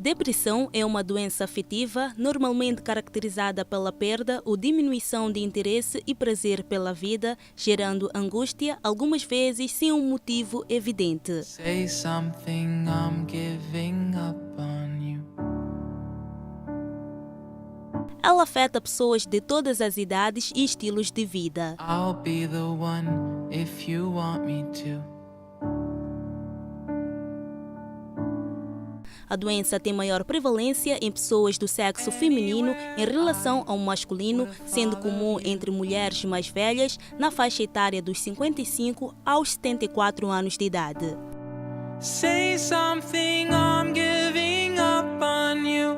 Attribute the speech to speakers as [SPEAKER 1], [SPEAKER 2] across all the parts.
[SPEAKER 1] Depressão é uma doença afetiva normalmente caracterizada pela perda ou diminuição de interesse e prazer pela vida, gerando angústia, algumas vezes sem um motivo evidente.
[SPEAKER 2] Say something, I'm giving up on you.
[SPEAKER 1] Ela afeta pessoas de todas as idades e estilos de vida.
[SPEAKER 2] I'll be the one if you want me to.
[SPEAKER 1] A doença tem maior prevalência em pessoas do sexo feminino em relação ao masculino, sendo comum entre mulheres mais velhas na faixa etária dos 55 aos 74 anos de idade.
[SPEAKER 2] Say something, I'm giving up on you.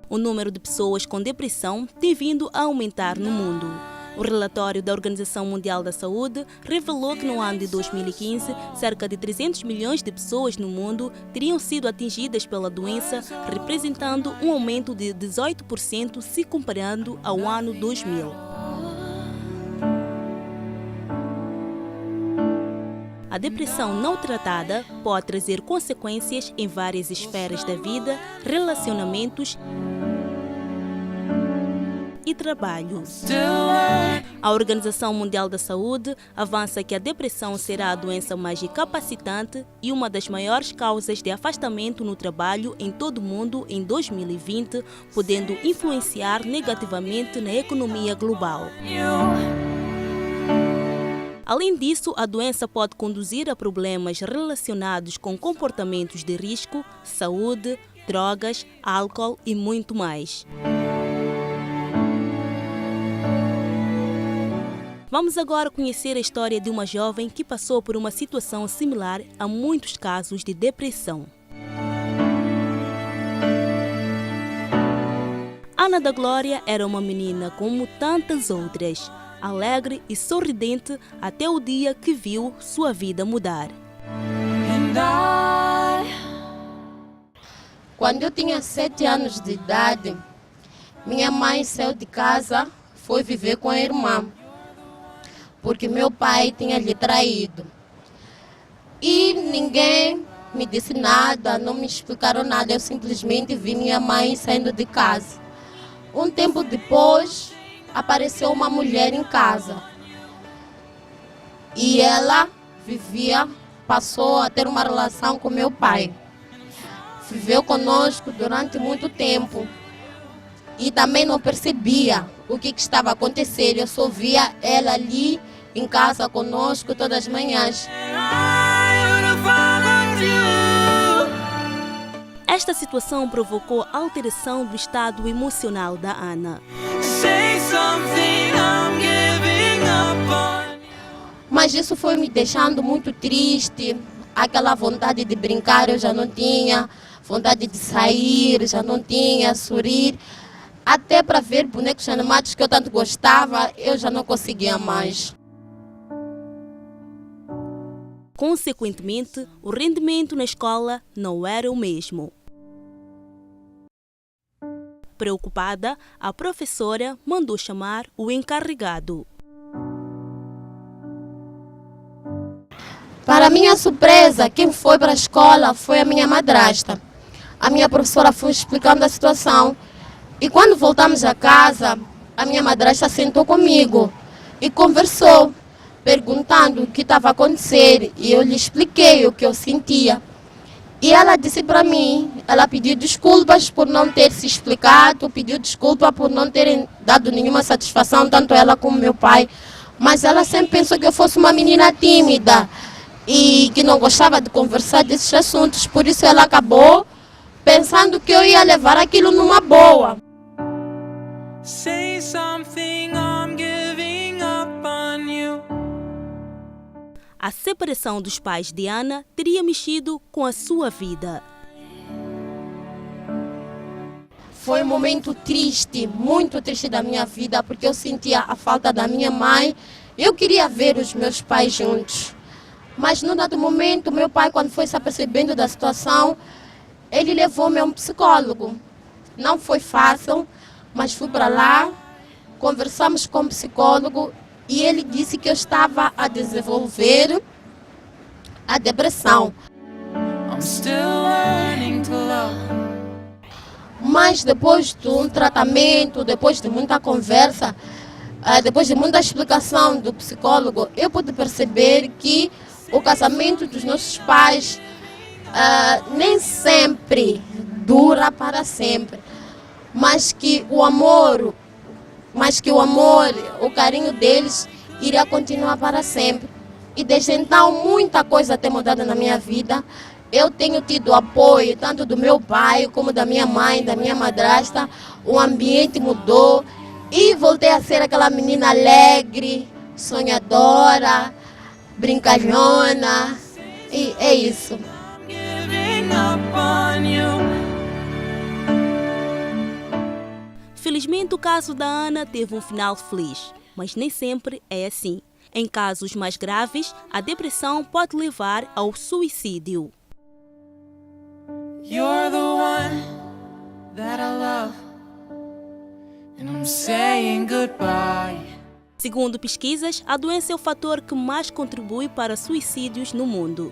[SPEAKER 1] O número de pessoas com depressão tem vindo a aumentar no mundo. O relatório da Organização Mundial da Saúde revelou que no ano de 2015, cerca de 300 milhões de pessoas no mundo teriam sido atingidas pela doença, representando um aumento de 18% se comparando ao ano 2000. A depressão não tratada pode trazer consequências em várias esferas da vida, relacionamentos e trabalho. A Organização Mundial da Saúde avança que a depressão será a doença mais incapacitante e uma das maiores causas de afastamento no trabalho em todo o mundo em 2020, podendo influenciar negativamente na economia global. Além disso, a doença pode conduzir a problemas relacionados com comportamentos de risco, saúde, drogas, álcool e muito mais. Vamos agora conhecer a história de uma jovem que passou por uma situação similar a muitos casos de depressão. Ana da Glória era uma menina como tantas outras, alegre e sorridente até o dia que viu sua vida mudar.
[SPEAKER 3] Quando eu tinha 7 anos de idade, minha mãe saiu de casa, foi viver com a irmã, porque meu pai tinha lhe traído. E ninguém me disse nada, não me explicaram nada, eu simplesmente vi minha mãe saindo de casa. Um tempo depois, apareceu uma mulher em casa. E ela passou a ter uma relação com meu pai. Viveu conosco durante muito tempo. E também não percebia o que estava acontecendo. Eu só via ela ali em casa conosco todas as manhãs.
[SPEAKER 1] Esta situação provocou alteração do estado emocional da Ana.
[SPEAKER 3] Mas isso foi me deixando muito triste. Aquela vontade de brincar eu já não tinha, vontade de sair já não tinha, sorrir. Até para ver bonecos animados que eu tanto gostava, eu já não conseguia mais.
[SPEAKER 1] Consequentemente, o rendimento na escola não era o mesmo. Preocupada, a professora mandou chamar o encarregado.
[SPEAKER 3] Para minha surpresa, quem foi para a escola foi a minha madrasta. A minha professora foi explicando a situação. E quando voltamos a casa, a minha madrasta sentou comigo e conversou, perguntando o que estava a acontecer. E eu lhe expliquei o que eu sentia. E ela disse para mim, ela pediu desculpas por não ter se explicado, pediu desculpa por não terem dado nenhuma satisfação, tanto ela como meu pai. Mas ela sempre pensou que eu fosse uma menina tímida e que não gostava de conversar desses assuntos. Por isso ela acabou pensando que eu ia levar aquilo numa boa.
[SPEAKER 2] Say something, I'm giving up on you.
[SPEAKER 1] A separação dos pais de Ana teria mexido com a sua vida.
[SPEAKER 3] Foi um momento triste, muito triste da minha vida, porque eu sentia a falta da minha mãe. Eu queria ver os meus pais juntos. Mas num dado momento, meu pai, quando foi se apercebendo da situação, ele levou-me a um psicólogo. Não foi fácil, mas fui para lá, conversamos com o psicólogo e ele disse que eu estava a desenvolver a depressão.
[SPEAKER 2] I'm still learning to love.
[SPEAKER 3] Mas depois de um tratamento, depois de muita conversa, depois de muita explicação do psicólogo, eu pude perceber que o casamento dos nossos pais nem sempre dura para sempre, mas que o amor, o carinho deles iria continuar para sempre. E desde então muita coisa tem mudado na minha vida. Eu tenho tido apoio tanto do meu pai como da minha mãe, da minha madrasta. O ambiente mudou e voltei a ser aquela menina alegre, sonhadora, brincalhona. E é isso.
[SPEAKER 2] Giving up on you.
[SPEAKER 1] Felizmente, o caso da Ana teve um final feliz, mas nem sempre é assim. Em casos mais graves, a depressão pode levar ao suicídio.
[SPEAKER 2] You're the one that I love, and I'm saying goodbye.
[SPEAKER 1] Segundo pesquisas, a doença é o fator que mais contribui para suicídios no mundo.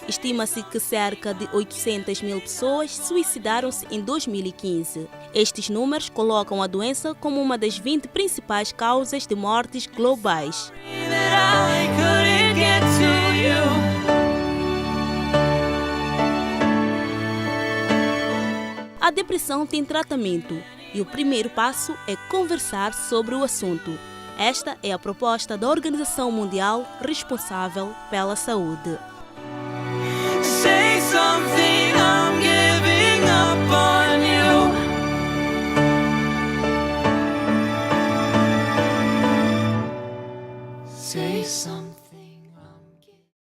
[SPEAKER 1] Estima-se que cerca de 800 mil pessoas suicidaram-se em 2015. Estes números colocam a doença como uma das 20 principais causas de mortes globais.
[SPEAKER 2] That I couldn't get to you.
[SPEAKER 1] A depressão tem tratamento e o primeiro passo é conversar sobre o assunto. Esta é a proposta da Organização Mundial responsável pela saúde.
[SPEAKER 2] Say something, I'm giving up on you. Say something.